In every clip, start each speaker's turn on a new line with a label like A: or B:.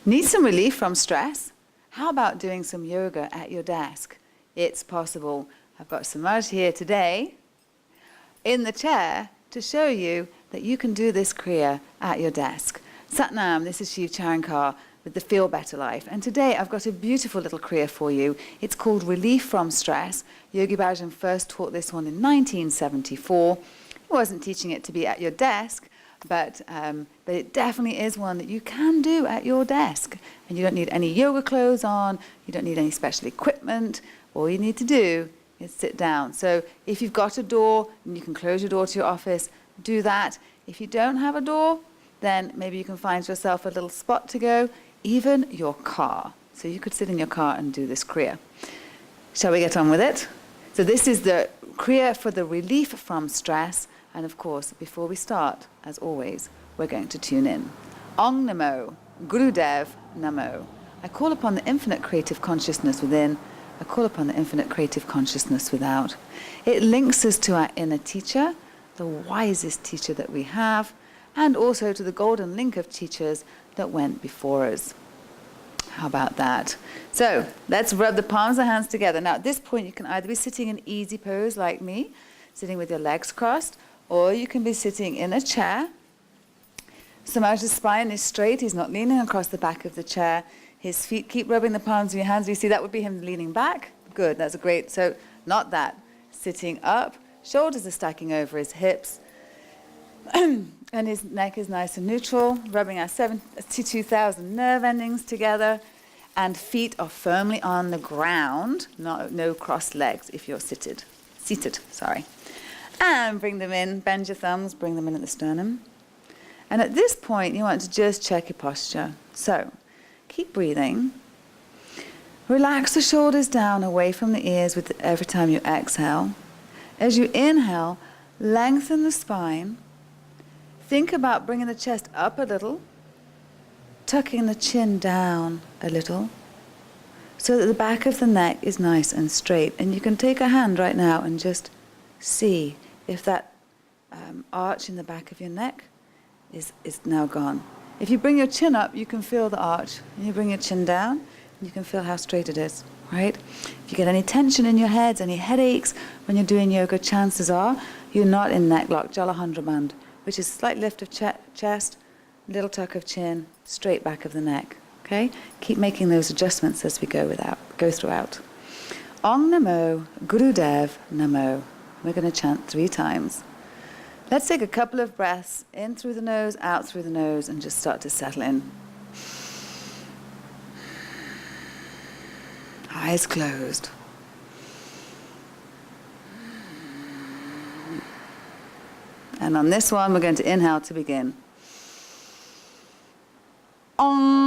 A: Need some relief from stress? How about doing some yoga at your desk? It's possible. I've got Cemaaj here today in the chair to show you that you can do this Kriya at your desk. Satnam, this is Shiv with the Feel Better Life. And today I've got a beautiful little Kriya for you. It's called Relief from Stress. Yogi Bhajan first taught this one in 1974. He wasn't teaching it to be at your desk, but it definitely is one that you can do at your desk. And you don't need any yoga clothes on, you don't need any special equipment. All you need to do is sit down. So if you've got a door and you can close your door to your office, do that. If you don't have a door, then maybe you can find yourself a little spot to go, even your car. So you could sit in your car and do this Kriya. Shall we get on with it? So this is the Kriya for the relief from stress. And of course, before we start, as always, we're going to tune in. Ong Namo, Gurudev Namo. I call upon the infinite creative consciousness within. I call upon the infinite creative consciousness without. It links us to our inner teacher, the wisest teacher that we have, and also to the golden link of teachers that went before us. How about that? So let's rub the palms of hands together. Now at this point you can either be sitting in easy pose like me, sitting with your legs crossed, or you can be sitting in a chair. Cemaaj's spine is straight, he's not leaning across the back of the chair. His feet keep rubbing the palms of your hands. You see that would be him leaning back? Good, that's great. So not that. Sitting up, shoulders are stacking over his hips, and his neck is nice and neutral, rubbing our 72,000 nerve endings together, and feet are firmly on the ground, no crossed legs if you're seated, sorry. And bring them in, bend your thumbs, bring them in at the sternum. And at this point, you want to just check your posture. So, keep breathing. Relax the shoulders down away from the ears with every time you exhale. As you inhale, lengthen the spine. Think about bringing the chest up a little, tucking the chin down a little, so that the back of the neck is nice and straight. And you can take a hand right now and just see if that arch in the back of your neck is now gone. If you bring your chin up, you can feel the arch. And you bring your chin down, you can feel how straight it is, right? If you get any tension in your heads, any headaches when you're doing yoga, chances are you're not in neck lock, Jalahandra, which is slight lift of chest, little tuck of chin, straight back of the neck, okay? Keep making those adjustments as we go throughout. Ong Namo, Gurudev Namo. We're going to chant 3 times. Let's take a couple of breaths in through the nose, out through the nose, and just start to settle in. Eyes closed. And on this one, we're going to inhale to begin. Om.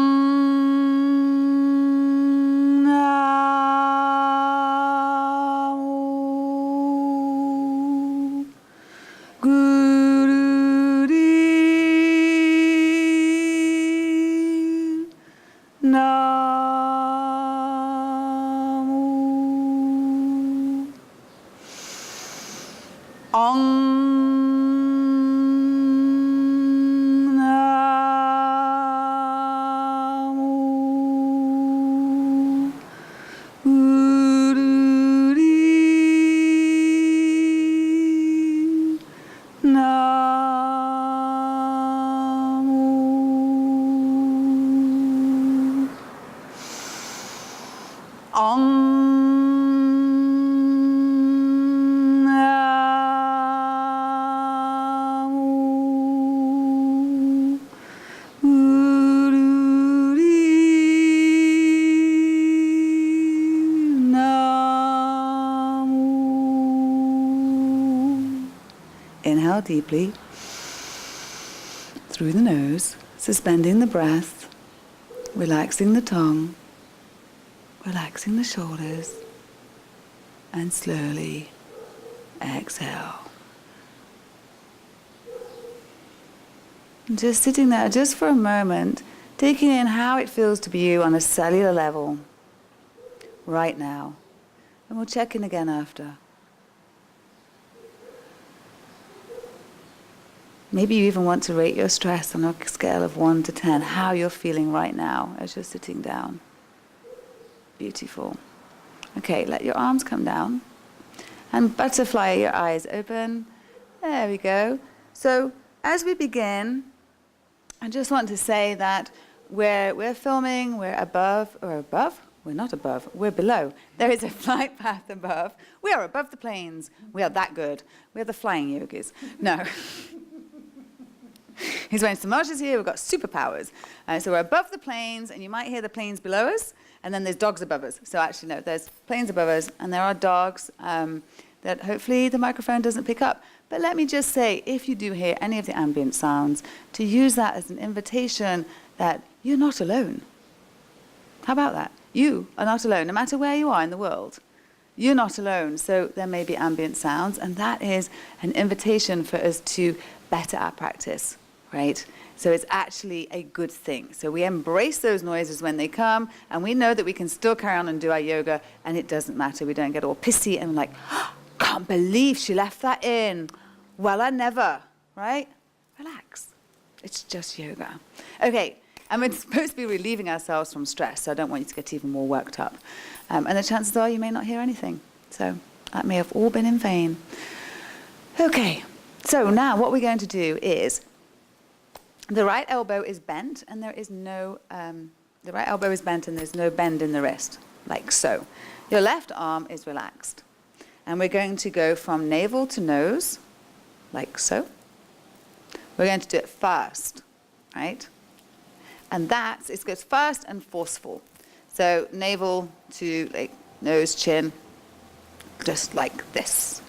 A: Inhale deeply through the nose, suspending the breath, relaxing the tongue, relaxing the shoulders, and slowly exhale. And just sitting there just for a moment, taking in how it feels to be you on a cellular level right now. And we'll check in again after. Maybe you even want to rate your stress on a scale of 1 to 10, how you're feeling right now as you're sitting down. Beautiful. Okay, let your arms come down. And butterfly your eyes open. There we go. So as we begin, I just want to say that we're filming, we're above, or above? We're not above, we're below. There is a flight path above. We are above the planes. We are that good. We are the flying yogis. No. He's wearing Cemaaj here, we've got superpowers. So we're above the planes, and you might hear the planes below us, and then there's dogs above us. So actually, no, there's planes above us, and there are dogs that hopefully the microphone doesn't pick up. But let me just say, if you do hear any of the ambient sounds, to use that as an invitation that you're not alone. How about that? You are not alone, no matter where you are in the world. You're not alone, so there may be ambient sounds, and that is an invitation for us to better our practice, right? So it's actually a good thing. So we embrace those noises when they come, and we know that we can still carry on and do our yoga, and it doesn't matter. We don't get all pissy and like, oh, can't believe she left that in. Well, I never, right? Relax. It's just yoga. Okay, and we're supposed to be relieving ourselves from stress, so I don't want you to get even more worked up. And the chances are you may not hear anything. So that may have all been in vain. Okay, so now what we're going to do is the right elbow is bent, and there is no, the right elbow is bent and there's no bend in the wrist, like so. Your left arm is relaxed. And we're going to go from navel to nose, like so. We're going to do it fast, right? And it goes fast and forceful. So navel to like nose, chin, just like this.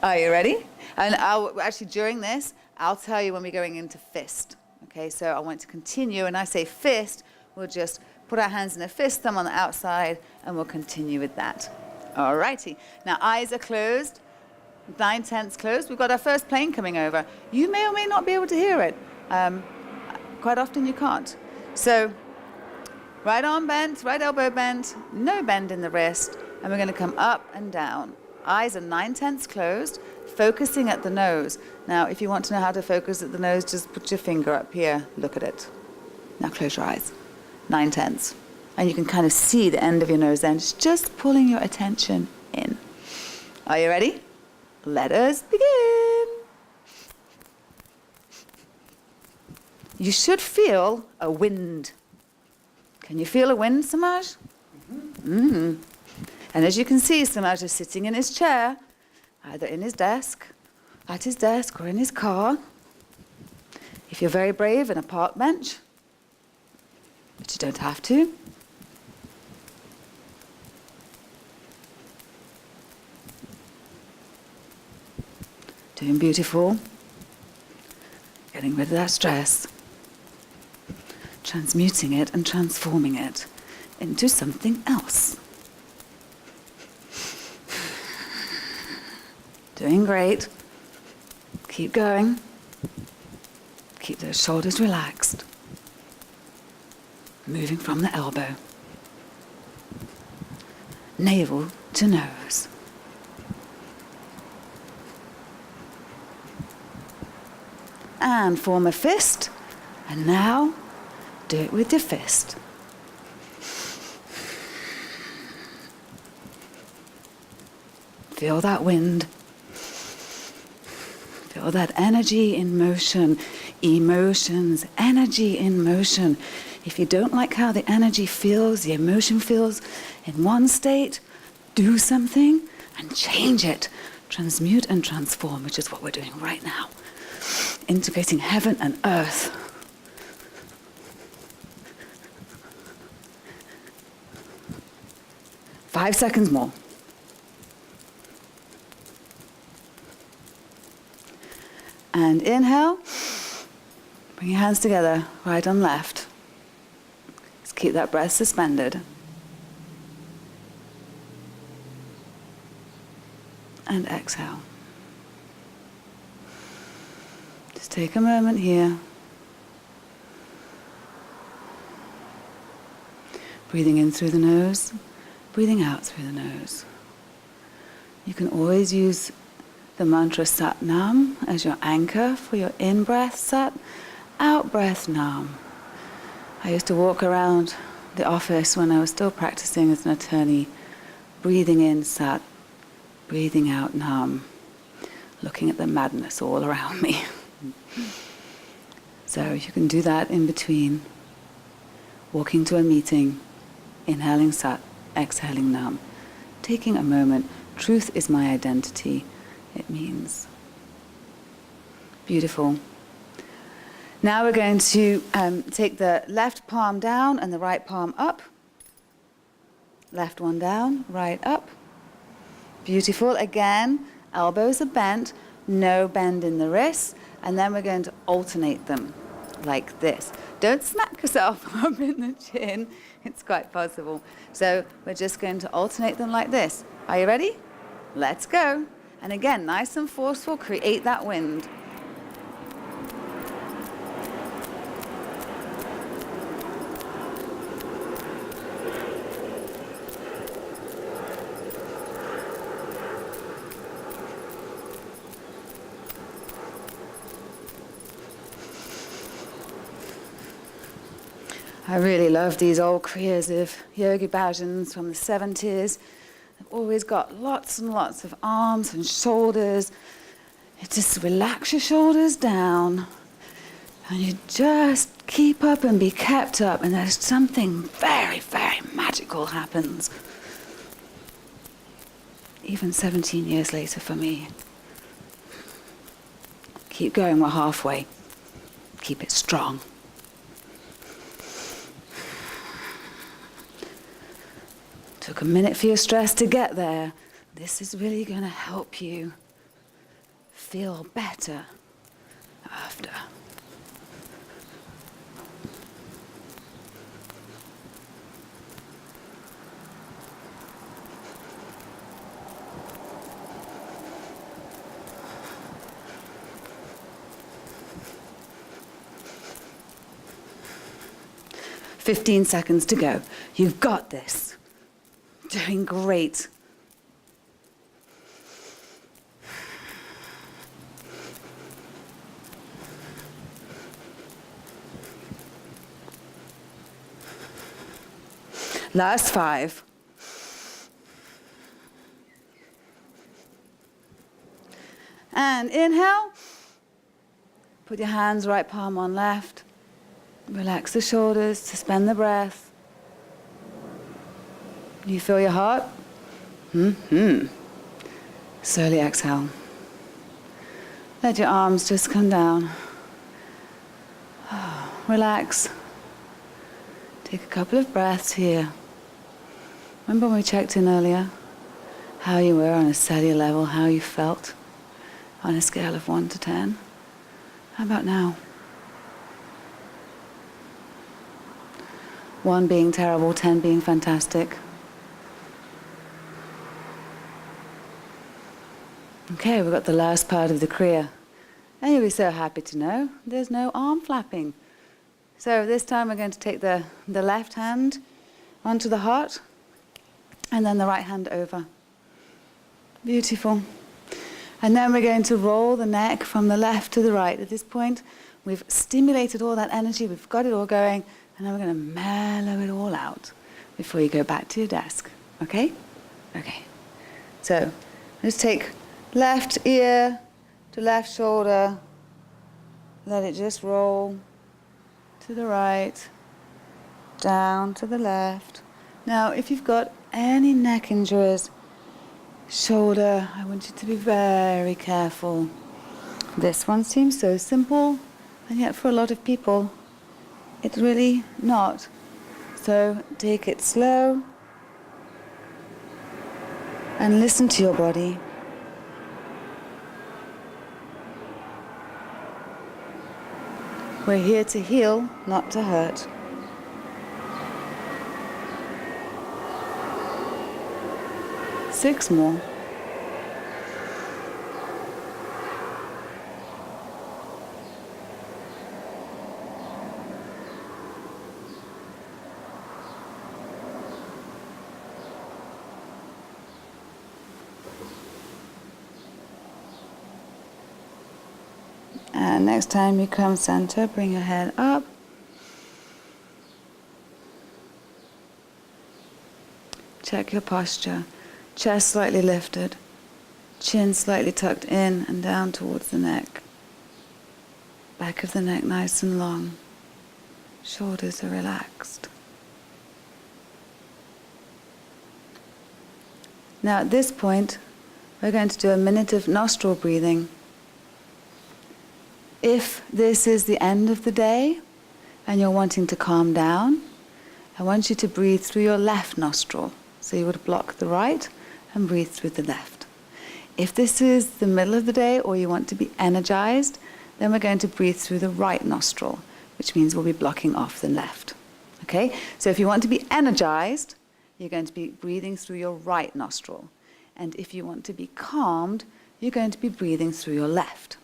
A: Are you ready? And actually during this, I'll tell you when we're going into fist. Okay, so I want to continue, and I say fist, we'll just put our hands in a fist, thumb on the outside, and we'll continue with that. All righty. Now eyes are closed, 9/10 closed. We've got our first plane coming over. You may or may not be able to hear it. Quite often you can't. So right arm bent, right elbow bent, no bend in the wrist, and we're going to come up and down. Eyes are 9/10 closed, focusing at the nose. Now, if you want to know how to focus at the nose, just put your finger up here, look at it. Now close your eyes. 9/10. And you can kind of see the end of your nose then. It's just pulling your attention in. Are you ready? Let us begin. You should feel a wind. Can you feel a wind, Cemaaj? Mm-hmm. And as you can see, Cemaaj is sitting in his chair, either in his desk, at his desk, or in his car. If you're very brave, in a park bench, but you don't have to. Doing beautiful. Getting rid of that stress. Transmuting it and transforming it into something else. Doing great. Keep going. Keep those shoulders relaxed. Moving from the elbow. Navel to nose. And form a fist. And now, do it with your fist. Feel that wind. Feel that energy in motion. Emotions, energy in motion. If you don't like how the energy feels, the emotion feels in one state, do something and change it. Transmute and transform, which is what we're doing right now. Integrating heaven and earth. Five seconds more. And inhale. Bring your hands together, right on left. Just keep that breath suspended. And exhale. Just take a moment here. Breathing in through the nose, breathing out through the nose. You can always use the mantra Sat Nam as your anchor for your in-breath Sat, out-breath Nam. I used to walk around the office when I was still practicing as an attorney, breathing in Sat, breathing out Nam, looking at the madness all around me. So you can do that in between, walking to a meeting, inhaling Sat, exhaling Nam, taking a moment. Truth is my identity, it means. Beautiful. Now we're going to take the left palm down and the right palm up. Left one down, right up. Beautiful. Again, elbows are bent, no bend in the wrists, and then we're going to alternate them like this. Don't smack yourself up in the chin. It's quite possible. So we're just going to alternate them like this. Are you ready? Let's go. And again, nice and forceful, create that wind. I really love these old kriyas of yogi bhajans from the 70s. They've always got lots and lots of arms and shoulders. You just relax your shoulders down and you just keep up and be kept up, and there's something very, very magical happens. Even 17 years later for me. Keep going, we're halfway. Keep it strong. Took a minute for your stress to get there. This is really going to help you feel better after. "15 seconds to go. You've got this. Doing great." Last 5. And inhale. Put your hands right palm on left. Relax the shoulders, suspend the breath. You feel your heart? Slowly exhale. Let your arms just come down. Relax. Take a couple of breaths here. Remember when we checked in earlier? How you were on a cellular level, how you felt on a scale of 1 to 10? How about now? 1 being terrible, 10 being fantastic. Okay, we've got the last part of the Kriya. And you'll be so happy to know there's no arm flapping. So this time we're going to take the left hand onto the heart and then the right hand over. Beautiful. And then we're going to roll the neck from the left to the right. At this point, we've stimulated all that energy, we've got it all going, and then we're going to mellow it all out before you go back to your desk. Okay? Okay. So let's take left ear to left shoulder. Let it just roll to the right, down to the left. Now, if you've got any neck injuries, shoulder, I want you to be very careful. This one seems so simple, and yet for a lot of people, it's really not. So take it slow and listen to your body. We're here to heal, not to hurt. Six more. And next time you come center, bring your head up. Check your posture. Chest slightly lifted. Chin slightly tucked in and down towards the neck. Back of the neck nice and long. Shoulders are relaxed. Now at this point, we're going to do a minute of nostril breathing. If this is the end of the day and you're wanting to calm down, I want you to breathe through your left nostril. So you would block the right and breathe through the left. If this is the middle of the day or you want to be energized, then we're going to breathe through the right nostril, which means we'll be blocking off the left. Okay? So if you want to be energized, you're going to be breathing through your right nostril. And if you want to be calmed, you're going to be breathing through your left.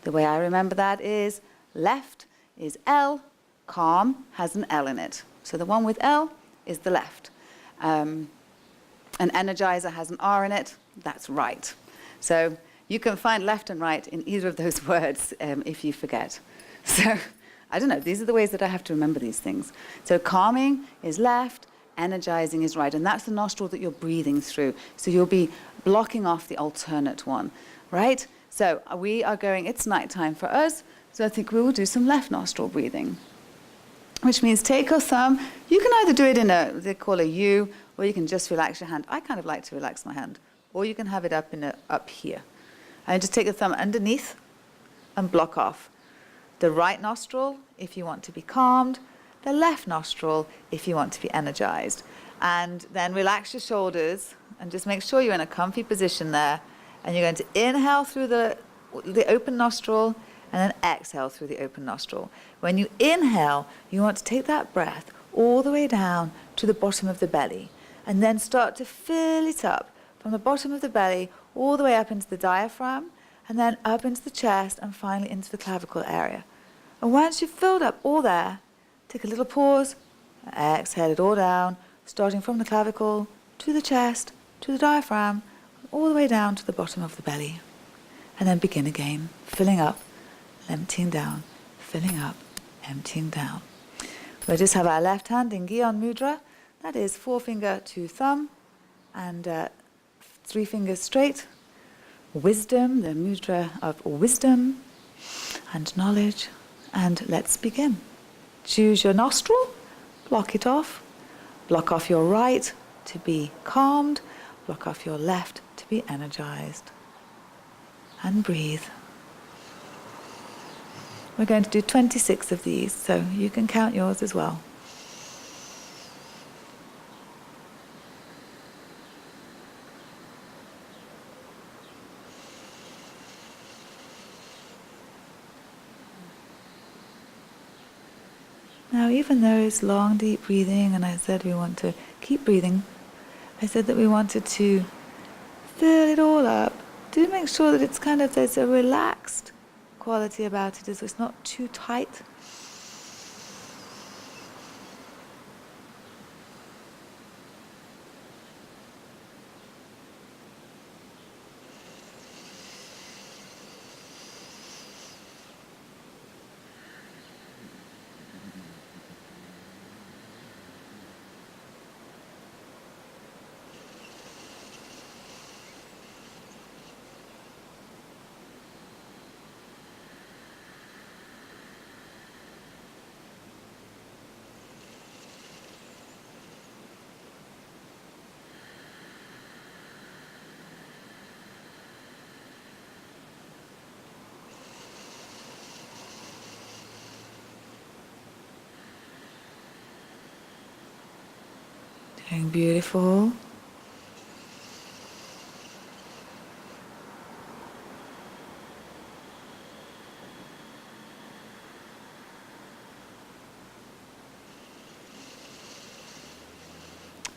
A: The way I remember that is left is L, calm has an L in it. So the one with L is the left. An energizer has an R in it, that's right. So you can find left and right in either of those words if you forget. So I don't know, these are the ways that I have to remember these things. So calming is left, energizing is right, and that's the nostril that you're breathing through. So you'll be blocking off the alternate one, right? So we are going, it's nighttime for us, so I think we will do some left nostril breathing, which means take your thumb. You can either do it in a, they call a U, or you can just relax your hand. I kind of like to relax my hand. Or you can have it up here. And just take the thumb underneath and block off the right nostril if you want to be calmed, the left nostril if you want to be energized. And then relax your shoulders and just make sure you're in a comfy position there. And you're going to inhale through the open nostril and then exhale through the open nostril. When you inhale, you want to take that breath all the way down to the bottom of the belly and then start to fill it up from the bottom of the belly all the way up into the diaphragm and then up into the chest and finally into the clavicle area. And once you've filled up all there, take a little pause, exhale it all down, starting from the clavicle to the chest, to the diaphragm, all the way down to the bottom of the belly. And then begin again, filling up, emptying down, filling up, emptying down. We'll just have our left hand in Gyan Mudra. That is forefinger to thumb and 3 fingers straight. Wisdom, the mudra of wisdom and knowledge. And let's begin. Choose your nostril, block it off. Block off your right to be calmed. Block off your left to be energized. And breathe. We're going to do 26 of these, so you can count yours as well. Now, even though it's long, deep breathing, and I said we want to keep breathing, I said that we wanted to fill it all up. Do make sure that it's kind of, there's a relaxed quality about it, as it's not too tight. Doing beautiful.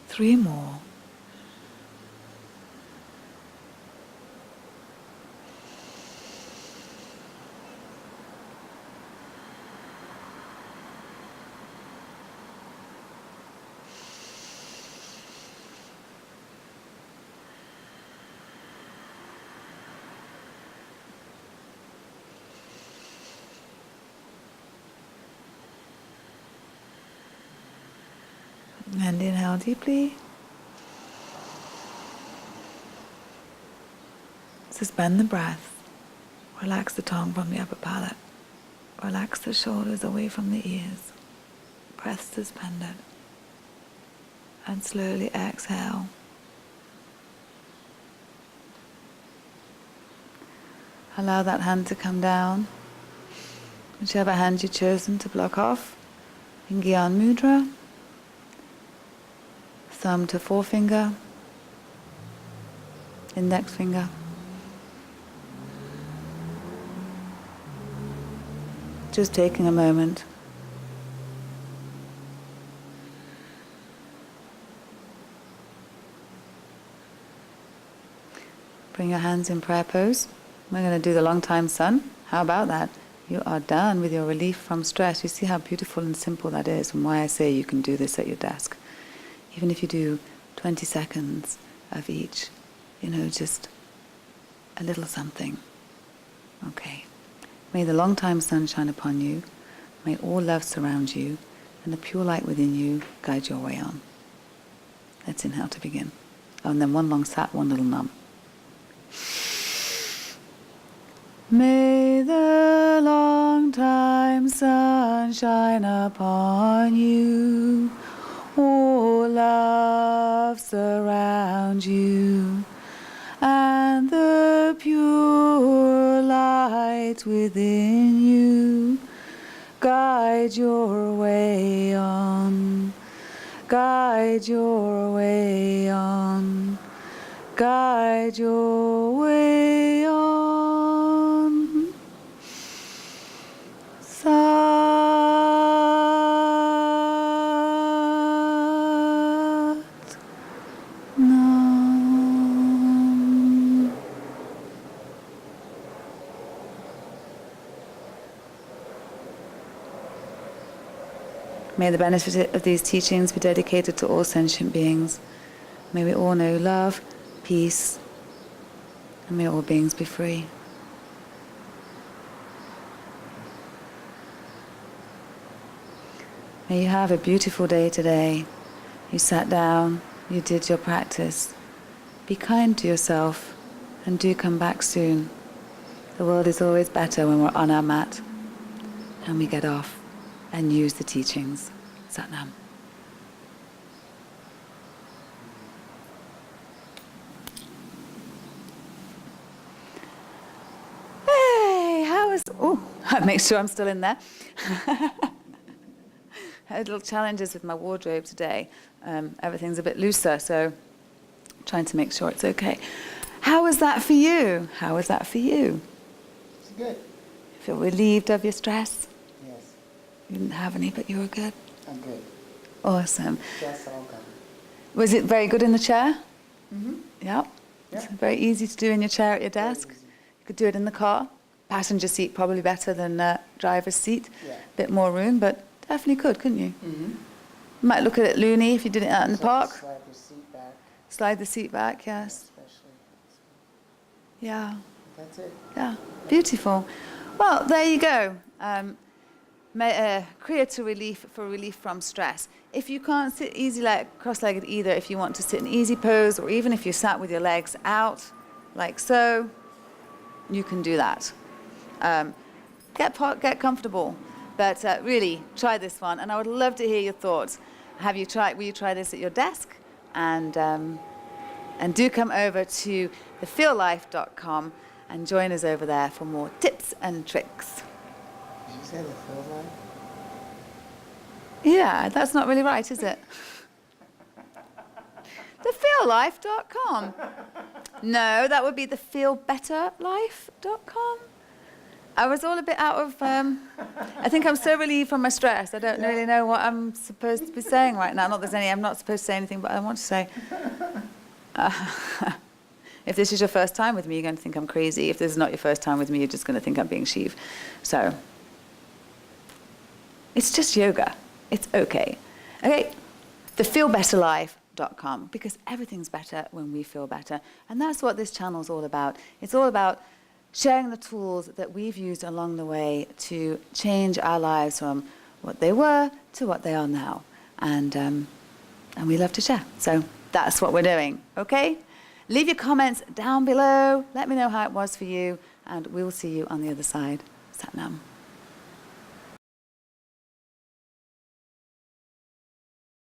A: Three more. And inhale deeply. Suspend the breath. Relax the tongue from the upper palate. Relax the shoulders away from the ears. Breath suspended. And slowly exhale. Allow that hand to come down. Whichever hand you've chosen to block off. In Gyan Mudra. Thumb to forefinger. Index finger. Just taking a moment. Bring your hands in prayer pose. We're going to do the long time sun. How about that? You are done with your relief from stress. You see how beautiful and simple that is, and why I say you can do this at your desk. Even if you do 20 seconds of each, just a little something. Okay. May the long time sun shine upon you. May all love surround you, and the pure light within you guide your way on. Let's inhale to begin. Oh, and then one long sat, one little num. May the long time sun shine upon you, all love surround you, and the pure light within you guide your way on, guide your way on, guide your way on. Sat Nam. May the benefit of these teachings be dedicated to all sentient beings. May we all know love, peace, and may all beings be free. May you have a beautiful day today. You sat down, you did your practice. Be kind to yourself and do come back soon. The world is always better when we're on our mat and we get off and use the teachings. Sat Nam. Hey, how is... Oh, make sure I'm still in there. I had little challenges with my wardrobe today. Everything's a bit looser, so I'm trying to make sure it's okay. How was that for you? How was that for you?
B: It's good.
A: Feel relieved of your stress?
B: Yes.
A: You didn't have any, but you were good?
B: I'm good.
A: Awesome.
B: Stress all gone.
A: Was it very good in the chair?
B: Mm-hmm.
A: Yep.
B: Yeah.
A: It's very easy to do in your chair at your
B: Very
A: desk.
B: easy.
A: You could do it in the car. Passenger seat probably better than driver's seat.
B: Yeah.
A: Bit more room, but definitely could, couldn't you?
B: Mm-hmm.
A: You might look at it loony if you did it out in the park.
B: Slide your seat back.
A: Slide the seat back, yes.
B: Especially.
A: Yeah,
B: That's it.
A: yeah. Beautiful. Well, there you go. Kriya to relief from stress. If you can't sit easy cross-legged either, if you want to sit in easy pose, or even if you sat with your legs out, like so, you can do that. Get comfortable, but really try this one. And I would love to hear your thoughts. Will you try this at your desk? And do come over to thefeellife.com and join us over there for more tips and tricks.
B: Did you say the feel life?
A: Yeah, that's not really right, is it? Thefeellife.com. No, that would be thefeelbetterlife.com. I was all a bit out of... I think I'm so relieved from my stress. I don't really know what I'm supposed to be saying right now. I'm not supposed to say anything, but I want to say... if this is your first time with me, you're going to think I'm crazy. If this is not your first time with me, you're just going to think I'm being Shiv. So, it's just yoga. It's okay. Okay, thefeelbetterlife.com, because everything's better when we feel better. And that's what this channel's all about. It's all about sharing the tools that we've used along the way to change our lives from what they were to what they are now. And and we love to share. So that's what we're doing, okay? Leave your comments down below. Let me know how it was for you, and we'll see you on the other side. Sat Nam.